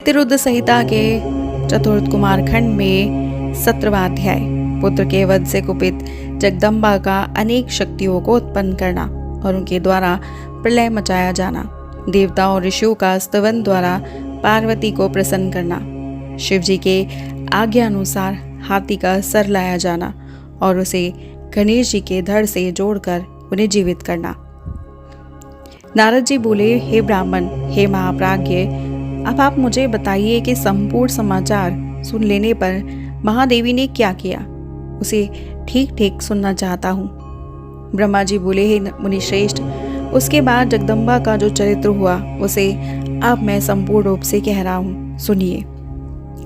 तिरुद्ध संहिता के चतुर्थ कुमार खंड में 17वां अध्याय। पुत्र के वध से कुपित जगदम्बा का अनेक शक्तियों को उत्पन्न करना और उनके द्वारा प्रलय मचाया जाना। देवताओं और ऋषियों का स्तवन द्वारा पार्वती को प्रसन्न करना। शिवजी के आज्ञा अनुसार हाथी का सर लाया जाना और उसे गणेश जी के धड़ से जोड़कर उन्हें जीवित करना। नारद जी बोले, हे ब्राह्मण, हे महाप्राज्ञ, अब आप मुझे बताइए कि संपूर्ण समाचार सुन लेने पर महादेवी ने क्या किया, उसे ठीक ठीक सुनना चाहता हूँ। ब्रह्मा जी बोले, हे मुनिश्रेष्ठ, उसके बाद जगदम्बा का जो चरित्र हुआ उसे अब मैं संपूर्ण रूप से कह रहा हूँ, सुनिए।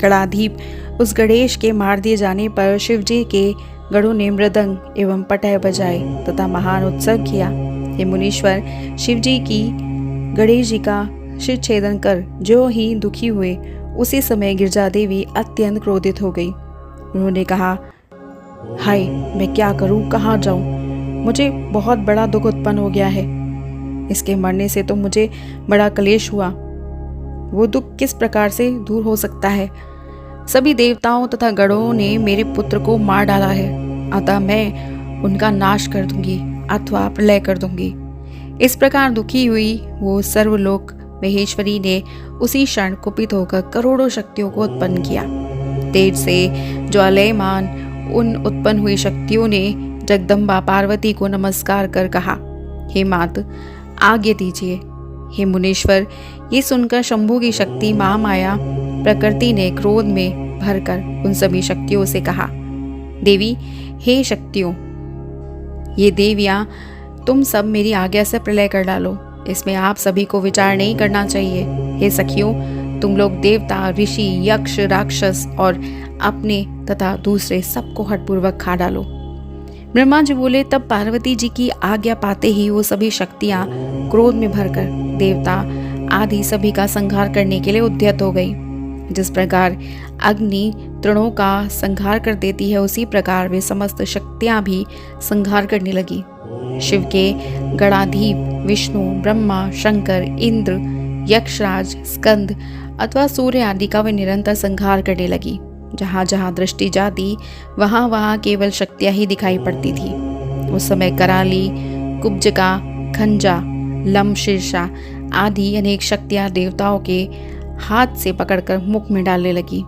गणाधीप उस गणेश के मार दिए जाने पर शिवजी के गणों ने मृदंग एवं पटय बजाए तथा महान उत्सव किया। हे मुनीश्वर, शिवजी की गणेश जी का शिर छेदन कर जो ही दुखी हुए, उसी समय गिरजा देवी अत्यंत क्रोधित हो गई। उन्होंने कहा, हाय, मैं क्या करूं, कहाँ जाऊं, मुझे बहुत बड़ा दुख उत्पन्न हो गया है। इसके मरने से तो मुझे बड़ा क्लेश हुआ। वो दुख किस प्रकार से दूर हो सकता है? सभी देवताओं तथा गणों ने मेरे पुत्र को मार डाला है, अतः मैं उनका नाश कर दूंगी अथवा प्रलय कर दूंगी। इस प्रकार दुखी हुई वो सर्वलोक महेश्वरी ने उसी क्षण कुपित होकर करोड़ों शक्तियों को उत्पन्न किया। तेज से ज्वालयमान उन उत्पन्न हुई शक्तियों ने जगदम्बा पार्वती को नमस्कार कर कहा, हे मात, आज्ञा दीजिए। हे मुनीश्वर, ये सुनकर शंभु की शक्ति महामाया प्रकृति ने क्रोध में भरकर उन सभी शक्तियों से कहा, देवी, हे शक्तियों, ये देवियां, तुम सब मेरी आज्ञा से प्रलय कर डालो। इसमें आप सभी को विचार नहीं करना चाहिए। हे सखियों, तुम लोग देवता, ऋषि, यक्ष, राक्षस और अपने तथा दूसरे सबको हठपूर्वक खा डालो। ब्रह्मा जी बोले, तब पार्वती जी की आज्ञा पाते ही वो सभी शक्तियां क्रोध में भरकर देवता आदि सभी का संहार करने के लिए उद्यत हो गई। जिस प्रकार अग्नि तृणों का संहार कर देती है, उसी प्रकार वे समस्त शक्तियां भी संहार करने लगी। शिव के गणाधीप विष्णु, ब्रह्मा, शंकर, इंद्र, यक्षराज, स्कंद अथवा सूर्य आदि का वे निरंतर संहार करने लगी। जहाँ जहाँ दृष्टि जाती वहाँ वहाँ केवल शक्तियाँ ही दिखाई पड़ती थी। उस समय कराली, कुब्जका, खंजा, लमशीर्षा आदि अनेक शक्तियाँ देवताओं के हाथ से पकड़कर मुख में डालने लगी।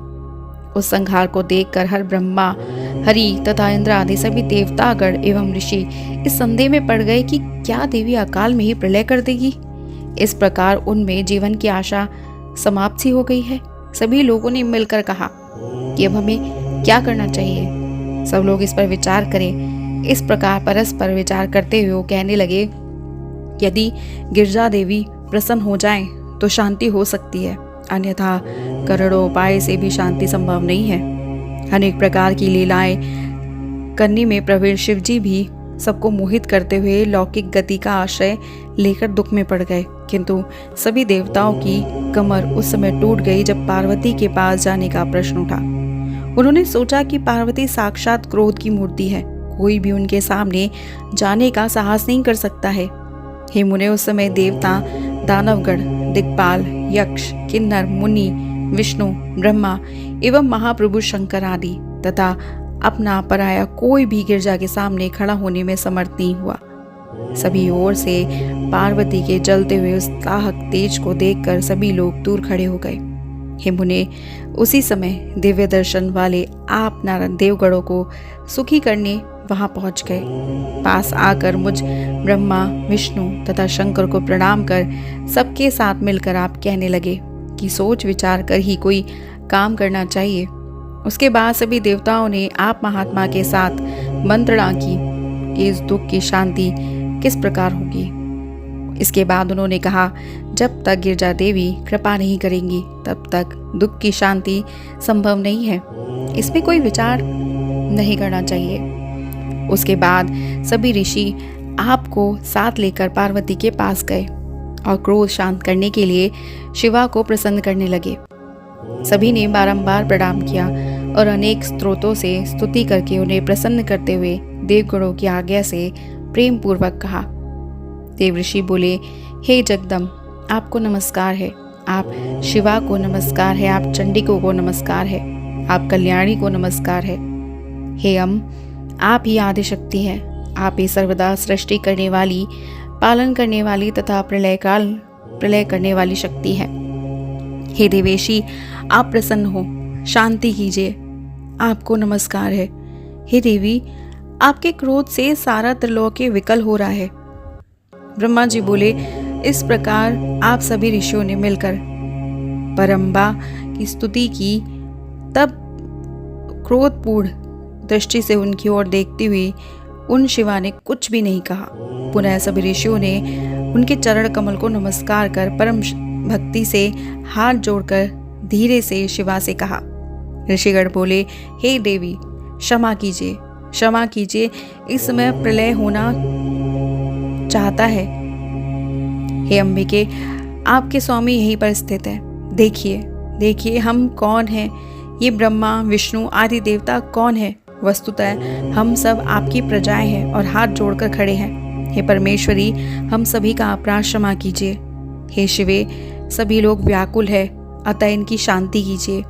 उस संहार को देखकर हर ब्रह्मा, हरि तथा इंद्र आदि सभी देवतागण एवं ऋषि इस संदेह में पड़ गए कि क्या देवी अकाल में ही प्रलय कर देगी। इस प्रकार उनमें जीवन की आशा समाप्त सी हो गई है। सभी लोगों ने मिलकर कहा कि अब हमें क्या करना चाहिए, सब लोग इस पर विचार करें। इस प्रकार परस्पर विचार करते हुए वो कहने लगे, यदि गिरजा देवी प्रसन्न हो जाएं तो शांति हो सकती है, अन्यथा करोड़ों उपाय से भी शांति संभव नहीं है। अनेक प्रकार की लीलाएं करने में प्रवीण शिवजी भी सबको मोहित करते हुए लौकिक गति का आश्रय लेकर दुख में पड़ गए। किंतु सभी देवताओं की कमर उस समय टूट गई जब पार्वती के पास जाने का प्रश्न उठा। उन्होंने सोचा कि पार्वती साक्षात क्रोध की मूर्ति है, कोई भी उनके सामने जाने का साहस नहीं कर सकता है। हे मुने, उस समय देवता, दानवगण, दिक्पाल, यक्ष, किन्नर, मुनि, विष्णु, ब्रह्मा एवं महाप्रभु शंकर आदि तथा अपना पराया कोई भी गिरजा के सामने खड़ा होने में समर्थ नहीं हुआ। सभी ओर से पार्वती के जलते हुए उस दाहक तेज को देखकर सभी लोग दूर खड़े हो गए। हे मुने, उसी समय दिव्य दर्शन वाले आप नारायण देवगणों को सुखी करने वहां पहुंच गए। पास आकर मुझ ब्रह्मा, विष्णु तथा शंकर को प्रणाम कर सबके साथ मिलकर आप कहने लगे कि सोच विचार कर ही कोई काम करना चाहिए। उसके बाद सभी देवताओं ने आप महात्मा के साथ मंत्रणा की कि इस दुख की शांति किस प्रकार होगी। इसके बाद उन्होंने कहा, जब तक गिरजा देवी कृपा नहीं करेंगी तब तक दुख की शांति संभव नहीं है। इसमें कोई विचार नहीं करना चाहिए। उसके बाद सभी ऋषि आपको साथ लेकर पार्वती के पास गए और क्रोध शांत करने के लिए शिवा को प्रसन्न करने लगे। सभी ने बारंबार प्रणाम किया और अनेक स्तोत्रों से स्तुति करके उन्हें प्रसन्न करते हुए देवगणों की आज्ञा से प्रेम पूर्वक कहा। देव ऋषि बोले, हे जगदम, आपको नमस्कार है। आप शिवा को नमस्कार है, आप चंडिका को नमस्कार है, आप कल्याणी को नमस्कार है। हे अम्ब, आप ही आदि शक्ति है, आप ही सर्वदा सृष्टि करने वाली, पालन करने वाली तथा प्रलय करने वाली शक्ति है। हे देवेशी, आप प्रसन्न हो, शांति कीजिए, आपको नमस्कार है। हे देवी, आपके क्रोध से सारा त्रिलोक्य विकल हो रहा है। ब्रह्मा जी बोले, इस प्रकार आप सभी ऋषियों ने मिलकर परम्बा की स्तुति की। तब क्रोधपूर्ण दृष्टि से उनकी ओर देखती हुई उन शिवा ने कुछ भी नहीं कहा। पुनः सभी ऋषियों ने उनके चरण कमल को नमस्कार कर परम भक्ति से हाथ जोड़कर धीरे से शिवा से कहा। ऋषिगण बोले, हे देवी, क्षमा कीजिए, क्षमा कीजिए, इस समय प्रलय होना चाहता है। हे अंबिके, आपके स्वामी यहीं पर स्थित है। देखिए, देखिए हम कौन हैं, ये ब्रह्मा विष्णु आदि देवता कौन है। वस्तुतः हम सब आपकी प्रजाएं हैं और हाथ जोड़कर खड़े हैं। हे परमेश्वरी, हम सभी का अपराध क्षमा कीजिए। हे शिवे, सभी लोग व्याकुल है, अतः इनकी शांति कीजिए।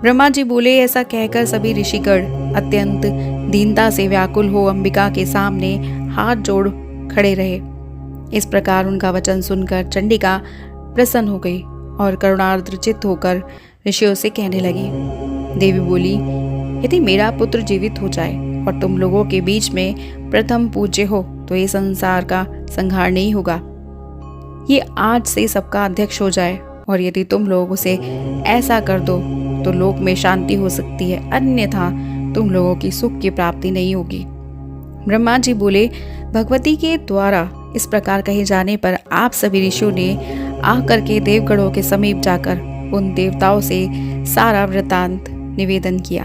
ब्रह्मा जी बोले, ऐसा कहकर सभी ऋषिगण अत्यंत दीनता से व्याकुल हो अंबिका के सामने हाथ जोड़ खड़े रहे। इस प्रकार उनका वचन सुनकर चंडिका प्रसन्न हो गई और करुणार्द्र चित्त होकर ऋषियों से कहने लगी। देवी बोली, यदि मेरा पुत्र जीवित हो जाए और तुम लोगों के बीच में प्रथम पूज्य हो तो ये संसार का संहार नहीं होगा। ये आज से सबका अध्यक्ष हो जाए, और यदि तुम लोग उसे ऐसा कर दो तो लोक में शांति हो सकती है, अन्यथा तुम लोगों की सुख की प्राप्ति नहीं होगी। ब्रह्मा जी बोले, भगवती के द्वारा इस प्रकार कहे जाने पर आप सभी ऋषियों ने आकर के देवगणों के समीप जाकर उन देवताओं से सारा वृतांत निवेदन किया।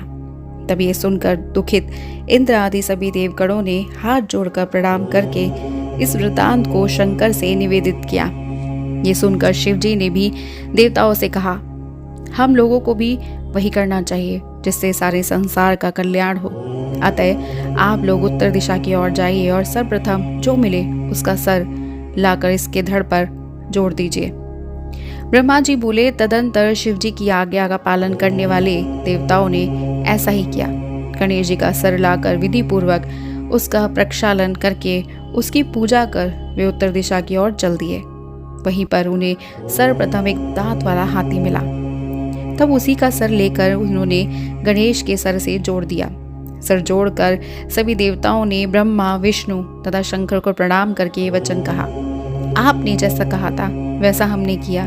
तब ये सुनकर दुखित इंद्र आदि सभी देवगणों ने हाथ जोड़कर प्रणाम करके इस वृतांत को शंकर से निवेदित किया। ये सुनकर शिवजी ने भी देवताओं से कहा, हम लोगों को भी वही करना चाहिए जिससे सारे संसार का कल्याण हो। अतः आप लोग उत्तर दिशा की ओर जाइए और सर्वप्रथम जो मिले उसका सर लाकर इसके धड़ पर जोड़ दीजिए। ब्रह्मा जी बोले, तदंतर शिवजी की आज्ञा का पालन करने वाले देवताओं ने ऐसा ही किया। गणेश जी का सर लाकर विधि पूर्वक उसका प्रक्षालन करके उसकी पूजा कर वे उत्तर दिशा की ओर चल दिए। वहीं पर उन्हें सर्वप्रथम एक दांत वाला हाथी मिला। तब उसी का सर लेकर उन्होंने गणेश के सर से जोड़ दिया। सर जोड़कर सभी देवताओं ने ब्रह्मा विष्णु तथा शंकर को प्रणाम करके ये वचन कहा, आपने जैसा कहा था वैसा हमने किया।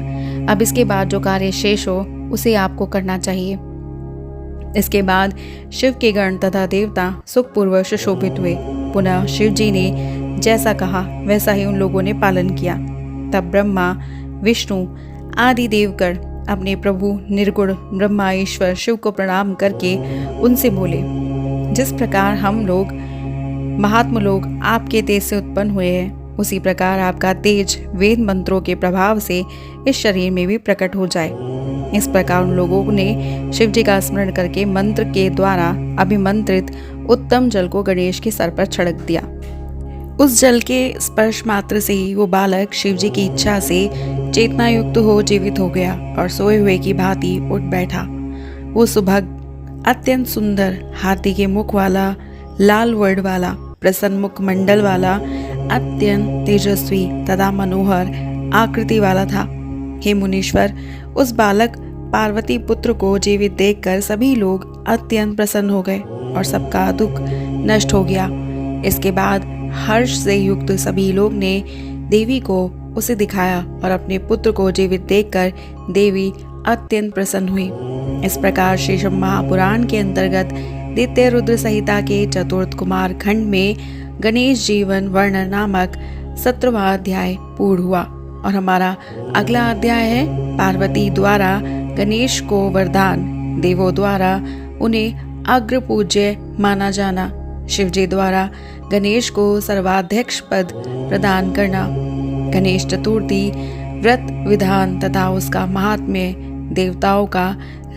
अब इसके बाद जो कार्य शेष हो उसे आपको करना चाहिए। इसके बाद शिव के गण तथा देवता सुखपूर्वक सुशोभित हुए। पुनः शिव जी ने जैसा कहा वैसा ही उन लोगों ने पालन किया। तब ब्रह्मा विष्णु आदि देवगण अपने प्रभु निर्गुण ब्रह्मा ईश्वर शिव को प्रणाम करके उनसे बोले, जिस प्रकार हम लोग महात्मा लोग आपके तेज से उत्पन्न हुए हैं, उसी प्रकार आपका तेज वेद मंत्रों के प्रभाव से इस शरीर में भी प्रकट हो जाए। इस प्रकार उन लोगों ने शिव जी का स्मरण करके मंत्र के द्वारा अभिमंत्रित उत्तम जल को गणेश के सर पर छिड़क दिया। उस जल के स्पर्श मात्र से ही वो बालक शिव जी की इच्छा से चेतना युक्त हो जीवित हो गया और सोए हुए की भांति उठ बैठा। वो सुभग अत्यंत सुंदर हाथी के मुख वाला, लाल वर्ण वाला, प्रसन्न मुख मंडल वाला, अत्यंत तेजस्वी तथा मनोहर आकृति वाला था। हे मुनीश्वर, उस बालक पार्वती पुत्र को जीवित देखकर सभी लोग अत्यंत प्रसन्न हो गए और सबका दुख नष्ट हो गया। इसके बाद हर्ष से युक्त सभी लोग ने देवी को उसे दिखाया और अपने पुत्र को जीवित देखकर देवी अत्यंत प्रसन्न हुई। इस प्रकार श्री महापुराण के अंतर्गत द्वितीय रुद्र संहिता के चतुर्थ कुमार खंड में गणेश जीवन वर्णन नामक 17वां अध्याय पूर्ण हुआ। और हमारा अगला अध्याय है पार्वती द्वारा गणेश को वरदान, देवों द्वारा उन्हें अग्र पूज्य माना जाना, शिवजी द्वारा गणेश को सर्वाध्यक्ष पद प्रदान करना, गणेश चतुर्थी व्रत विधान तथा उसका महात्म्य, देवताओं का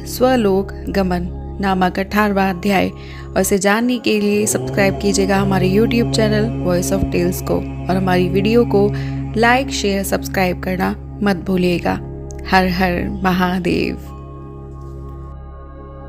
स्वलोक गमन नामक 18वां अध्याय। और इसे जानने के लिए सब्सक्राइब कीजिएगा हमारे YouTube channel voice of tales को और हमारी वीडियो को लाइक शेयर सब्सक्राइब करना मत भूलिएगा। हर हर महादेव।